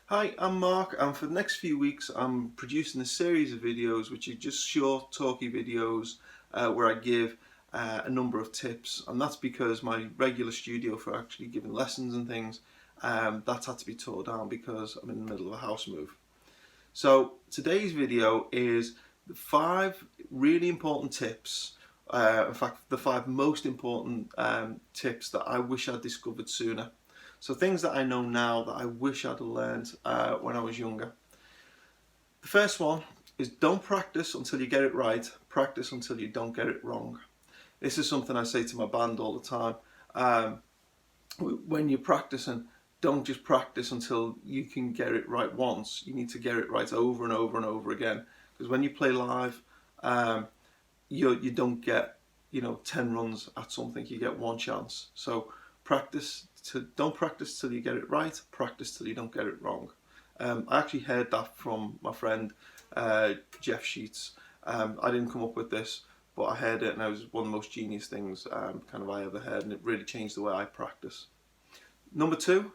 Hi, I'm Mark, and for the next few weeks I'm producing a series of videos which are just short, talky videos where I give a number of tips, and that's because my regular studio for actually giving lessons and things, that's had to be tore down because I'm in the middle of a house move. So today's video is the 5 really important tips, in fact the 5 most important tips that I wish I'd discovered sooner. So things that I know now that I wish I'd have learned when I was younger. The first one is don't practice until you get it right, practice until you don't get it wrong. This is something I say to my band all the time. When you're practicing, don't just practice until you can get it right once. You need to get it right over and over and over again. Because when you play live, you don't get 10 runs at something. You get one chance. So don't practice till you get it right. Practice till you don't get it wrong. I actually heard that from my friend Jeff Sheets. I didn't come up with this, but I heard it, and it was one of the most genius things I ever heard, and it really changed the way I practice. Number 2,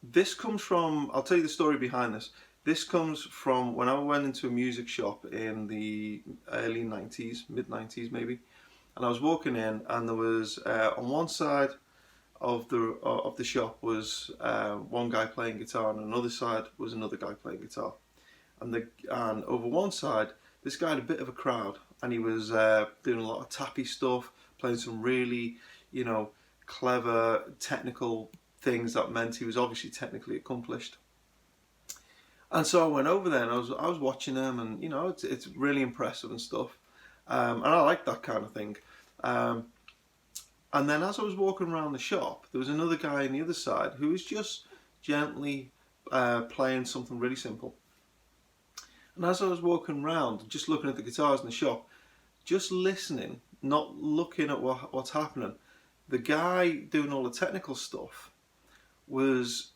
this comes from, I'll tell you the story behind this. This comes from when I went into a music shop in the early 90s, mid 90s maybe, and I was walking in, and there was on one side of the shop was one guy playing guitar, and on another side was another guy playing guitar, and over one side this guy had a bit of a crowd, and he was doing a lot of tappy stuff, playing some really clever technical things that meant he was obviously technically accomplished. And so I went over there, and I was watching him, and it's really impressive and stuff, and I like that kind of thing. And then as I was walking around the shop, there was another guy on the other side who was just gently playing something really simple. And as I was walking around, just looking at the guitars in the shop, just listening, not looking at what's happening, the guy doing all the technical stuff was,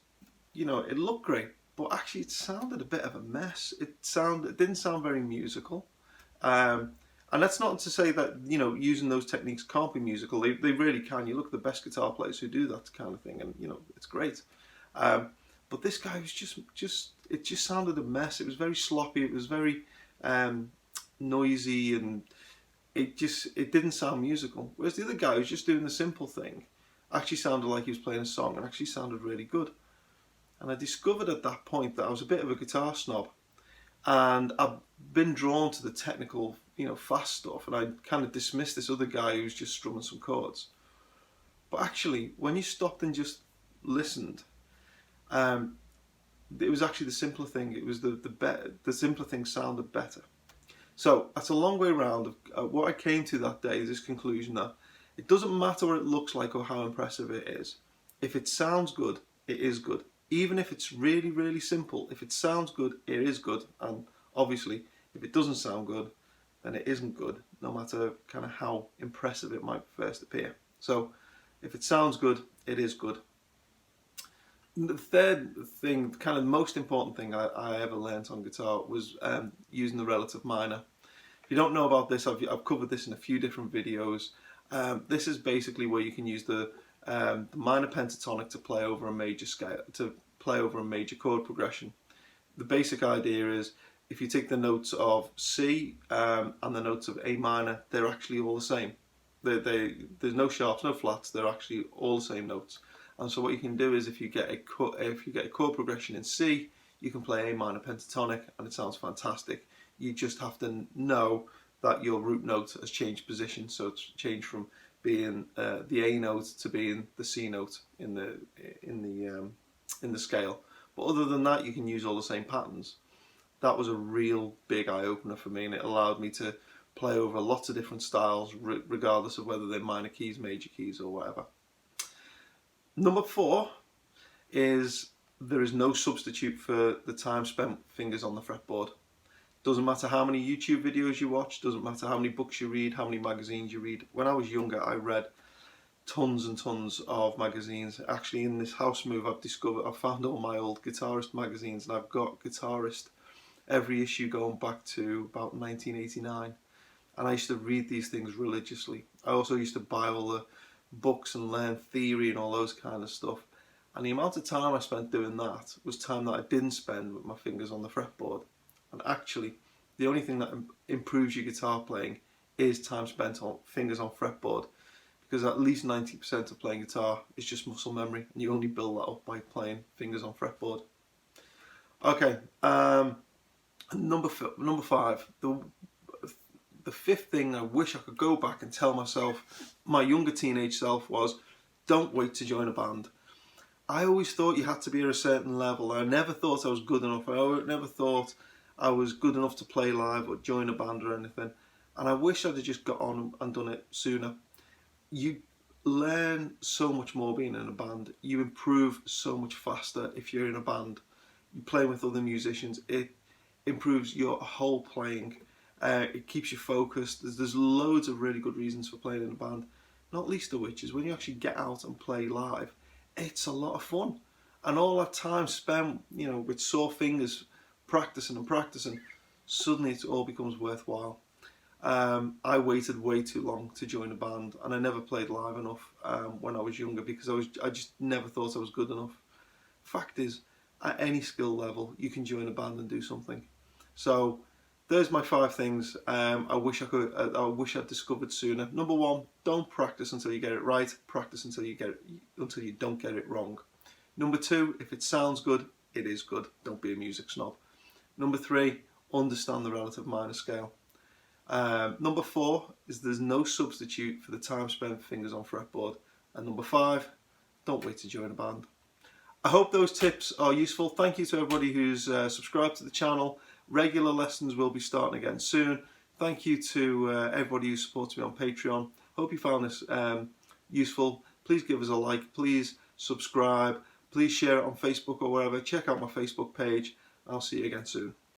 it looked great, but actually it sounded a bit of a mess. It didn't sound very musical. And that's not to say that using those techniques can't be musical. They really can. You look at the best guitar players who do that kind of thing, and it's great. But this guy was it just sounded a mess. It was very sloppy. It was very noisy, and it didn't sound musical. Whereas the other guy who was just doing the simple thing actually sounded like he was playing a song, and actually sounded really good. And I discovered at that point that I was a bit of a guitar snob, and I've been drawn to the technical, fast stuff, and I kind of dismissed this other guy who was just strumming some chords. But actually, when you stopped and just listened, it was actually the simpler thing. It was the simpler thing sounded better. So that's a long way around. What I came to that day is this conclusion that it doesn't matter what it looks like or how impressive it is. If it sounds good, it is good. Even if it's really, really simple, if it sounds good, it is good. And obviously, if it doesn't sound good, then it isn't good, no matter kind of how impressive it might first appear. So if it sounds good, it is good. The third thing, kind of the most important thing I ever learned on guitar was using the relative minor. If you don't know about this, I've covered this in a few different videos. This is basically where you can use the minor pentatonic to play over a major scale, to play over a major chord progression. The basic idea is if you take the notes of C and the notes of A minor, they're actually all the same. There's no sharps, no flats. They're actually all the same notes. And so what you can do is if you get a chord progression in C, you can play A minor pentatonic, and it sounds fantastic. You just have to know that your root note has changed position, so it's changed from being the A note to being the C note in the scale. But other than that, you can use all the same patterns. That was a real big eye opener for me, and it allowed me to play over lots of different styles, regardless of whether they're minor keys, major keys, or whatever. Number 4 is there is no substitute for the time spent with fingers on the fretboard. Doesn't matter how many YouTube videos you watch, doesn't matter how many books you read, how many magazines you read. When I was younger, I read tons and tons of magazines. Actually, in this house move, I've found all my old guitarist magazines, and I've got Guitarist, every issue going back to about 1989. And I used to read these things religiously. I also used to buy all the books and learn theory and all those kind of stuff. And the amount of time I spent doing that was time that I didn't spend with my fingers on the fretboard. And actually, the only thing that improves your guitar playing is time spent on fingers on fretboard, because at least 90% of playing guitar is just muscle memory, and you only build that up by playing fingers on fretboard. Okay, number 5, the fifth thing I wish I could go back and tell myself, my younger teenage self, was don't wait to join a band. I always thought you had to be at a certain level. I never thought I was good enough. I never thought I was good enough to play live or join a band or anything. And I wish I'd have just got on and done it sooner. You learn so much more being in a band. You improve so much faster if you're in a band. You play with other musicians. It improves your whole playing. It keeps you focused. There's loads of really good reasons for playing in a band. Not least of which is when you actually get out and play live, it's a lot of fun. And all that time spent, with sore fingers, practicing, suddenly it all becomes worthwhile. I waited way too long to join a band, and I never played live enough when I was younger, because I just never thought I was good enough. Fact is, at any skill level, you can join a band and do something. So there's my 5 things I wish I'd discovered sooner. Number 1, don't practice until you get it right. Practice until you don't get it wrong. Number 2, if it sounds good, it is good. Don't be a music snob. Number 3, understand the relative minor scale. Number 4 is there's no substitute for the time spent fingers on fretboard. And number 5, don't wait to join a band. I hope those tips are useful. Thank you to everybody who's subscribed to the channel. Regular lessons will be starting again soon. Thank you to everybody who supports me on Patreon. Hope you found this useful. Please give us a like. Please subscribe. Please share it on Facebook or wherever. Check out my Facebook page. I'll see you again soon.